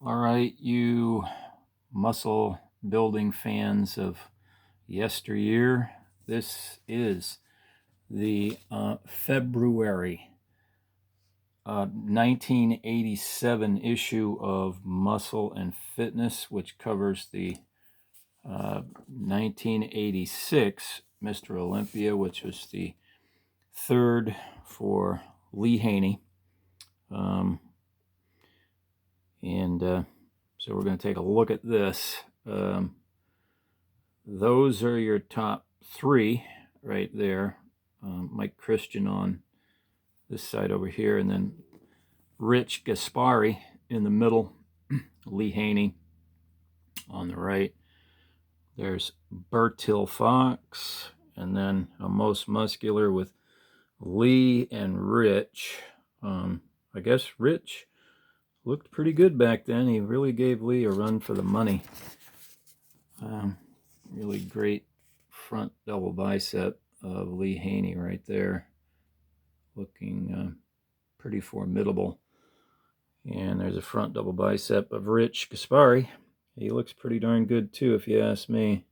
All right, you muscle building fans of yesteryear, this is the February 1987 issue of Muscle and Fitness, which covers the 1986 Mr. Olympia, which was the third for Lee Haney. So we're going to take a look at this. Those are your top three right there. Mike Christian on this side over here, and then Rich Gaspari in the middle, Lee Haney on the right. There's Bertil Fox, and then a most muscular with Lee and Rich. I guess Rich looked pretty good back then. He really gave Lee a run for the money. Really great front double bicep of Lee Haney right there, looking pretty formidable. And there's a front double bicep of Rich Gaspari. He looks pretty darn good too, if you ask me,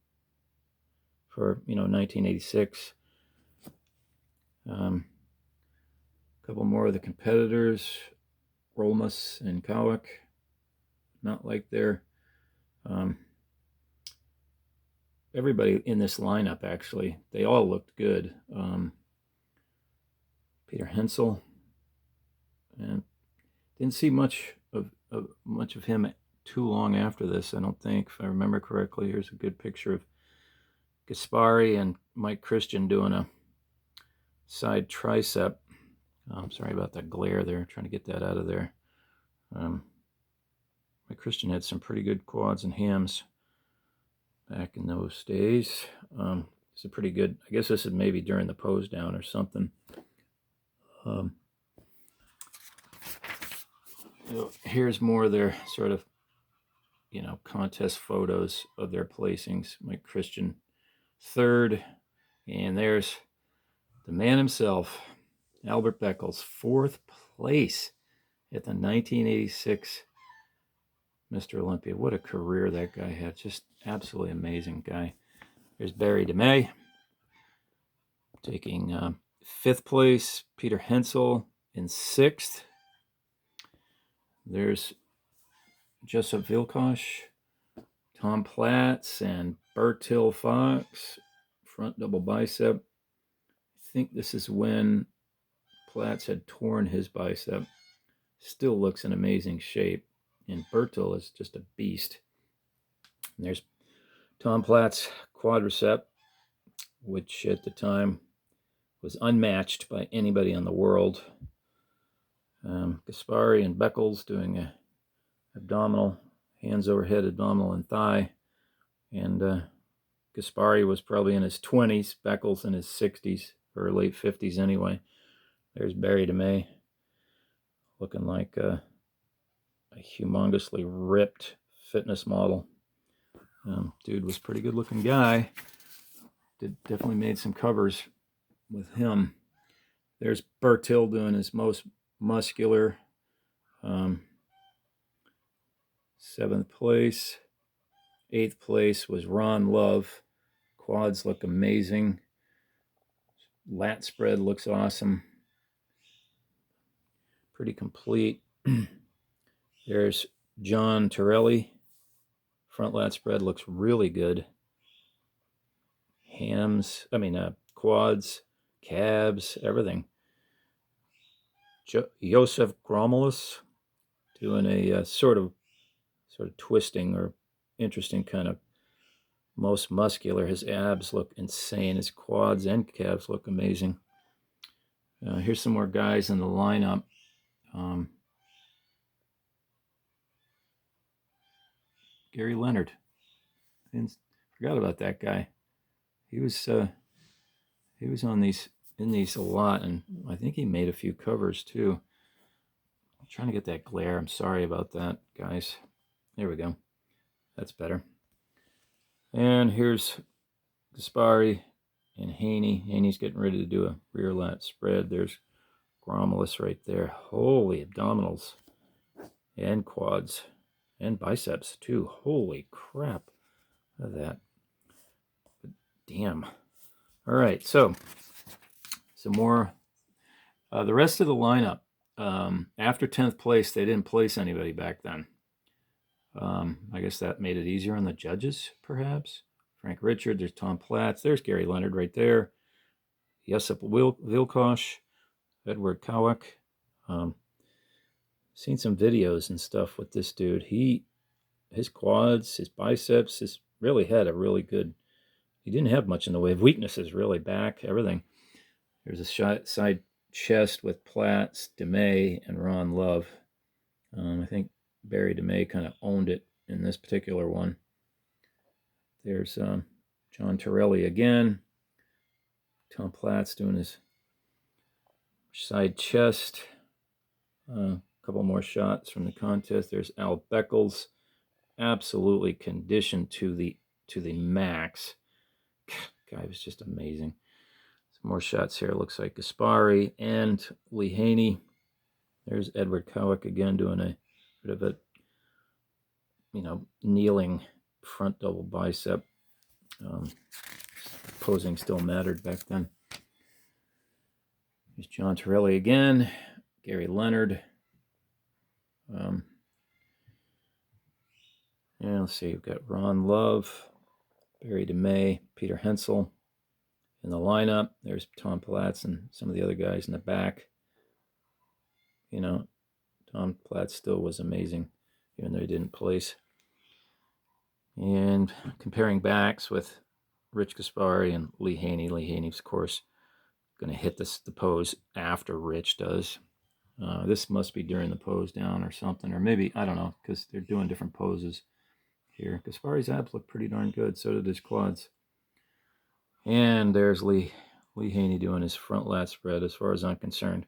for 1986. A couple more of the competitors, Rolmus and Kowak. Not like they're everybody in this lineup, actually, they all looked good. Peter Hensel, and didn't see much of him too long after this, I don't think, if I remember correctly. Here's a good picture of Gaspari and Mike Christian doing a side tricep. I'm sorry about that glare there, trying to get that out of there. Mike Christian had some pretty good quads and hams back in those days. It's a pretty good, I guess this is maybe during the pose down or something. Here's more of their sort of, contest photos of their placings. Mike Christian third, and there's the man himself, Albert Beckles, fourth place at the 1986 Mr. Olympia. What a career that guy had. Just absolutely amazing guy. There's Barry DeMay taking fifth place. Peter Hensel in sixth. There's Joseph Vilkosh, Tom Platz, and Bertil Fox. Front double bicep. I think this is when Platz had torn his bicep. Still looks in amazing shape. And Bertil is just a beast. And there's Tom Platz quadricep, which at the time was unmatched by anybody in the world. Gaspari and Beckles doing a abdominal, hands overhead abdominal and thigh. And Gaspari was probably in his 20s, Beckles in his 60s, or late 50s anyway. There's Barry DeMay, looking like a humongously ripped fitness model. Dude was a pretty good looking guy. Definitely made some covers with him. There's Bertil doing his most muscular. Seventh place. Eighth place was Ron Love. Quads look amazing. Lat spread looks awesome. Pretty complete. There's John Torelli. Front lat spread looks really good. Quads, calves, everything. Joseph Gromulus doing a sort of twisting or interesting kind of most muscular. His abs look insane. His quads and calves look amazing. Here's some more guys in the lineup. Gary Leonard. Forgot about that guy. He was on in these a lot, and I think he made a few covers too. I'm trying to get that glare. I'm sorry about that, guys. There we go. That's better. And here's Gaspari and Haney. Haney's getting ready to do a rear lat spread. There's Gromulus right there. Holy abdominals and quads. And biceps, too. Holy crap. Look at that. But damn. All right, so some more. The rest of the lineup, after 10th place, they didn't place anybody back then. I guess that made it easier on the judges, perhaps. Frank Richard, there's Tom Platz, there's Gary Leonard right there. Jessup Wilkosh, Edward Kowak. Seen some videos and stuff with this dude. His quads, his biceps, his really had a really good. He didn't have much in the way of weaknesses, really. Back, everything. There's a side chest with Platz, DeMay, and Ron Love. I think Barry DeMay kind of owned it in this particular one. There's John Torelli again. Tom Platz doing his side chest. A couple more shots from the contest. There's Al Beckles, absolutely conditioned to the max. Guy was just amazing. Some more shots here. Looks like Gaspari and Lee Haney. There's Edward Kowak again doing a bit of a, kneeling front double bicep. Posing still mattered back then. There's John Torelli again. Gary Leonard. Yeah, let's see. We've got Ron Love, Barry DeMay, Peter Hensel in the lineup. There's Tom Platz and some of the other guys in the back. Tom Platz still was amazing, even though he didn't place. And comparing backs with Rich Gaspari and Lee Haney. Lee Haney's, of course, going to hit the pose after Rich does. This must be during the pose down or something, or maybe, I don't know, because they're doing different poses here. Gaspari's abs look pretty darn good, so did his quads. And there's Lee Haney doing his front lat spread, as far as I'm concerned.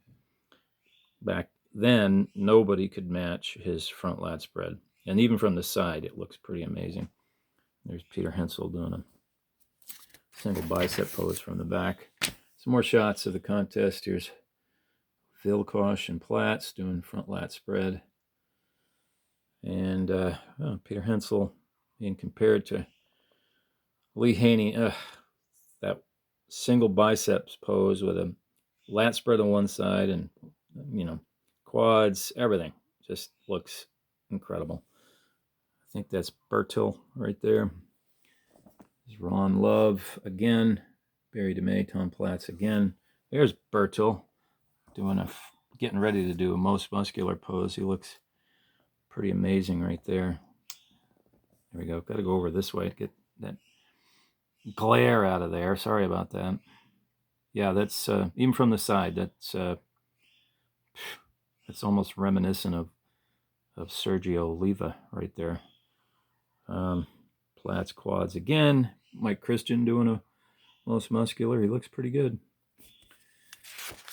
Back then, nobody could match his front lat spread. And even from the side, it looks pretty amazing. There's Peter Hensel doing a single bicep pose from the back. Some more shots of the contest. Here's Wilkosh and Platz doing front lat spread. And Peter Hensel being compared to Lee Haney. That single biceps pose with a lat spread on one side and, quads, everything. Just looks incredible. I think that's Bertil right there. There's Ron Love again. Barry DeMay, Tom Platz again. There's Bertil getting ready to do a most muscular pose. He looks pretty amazing right there. There we go. Got to go over this way to get that glare out of there. Sorry about that. Yeah, that's even from the side. That's almost reminiscent of Sergio Oliva right there. Platz quads again. Mike Christian doing a most muscular. He looks pretty good.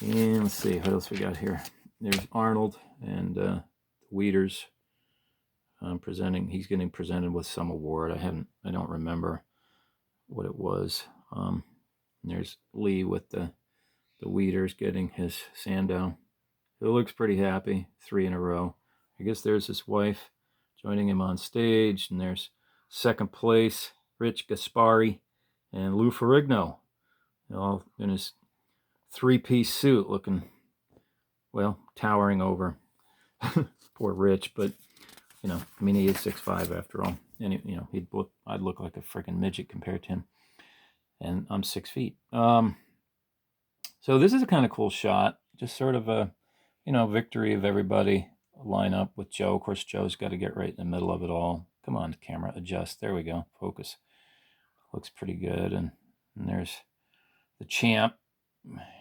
And let's see what else we got here. There's Arnold and Wieters presenting. He's getting presented with some award. I don't remember what it was. And there's Lee with the Wieters getting his Sandow. He looks pretty happy. 3 in a row. I guess there's his wife joining him on stage. And there's second place, Rich Gaspari and Lou Ferrigno, all in his 3-piece suit, looking, well, towering over poor Rich. But he is 6'5" after all. And I'd look like a freaking midget compared to him. And I'm 6 feet. So this is a kind of cool shot. Just sort of a, victory of everybody. Line up with Joe. Of course, Joe's got to get right in the middle of it all. Come on, camera, adjust. There we go. Focus. Looks pretty good. And there's the champ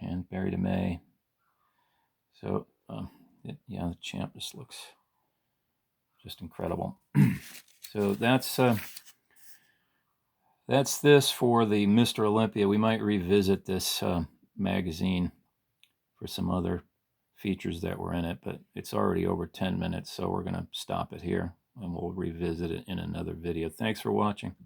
and Barry DeMay. So, the champ just looks just incredible. So that's this for the Mr. Olympia. We might revisit this magazine for some other features that were in it, but it's already over 10 minutes, so we're going to stop it here, and we'll revisit it in another video. Thanks for watching.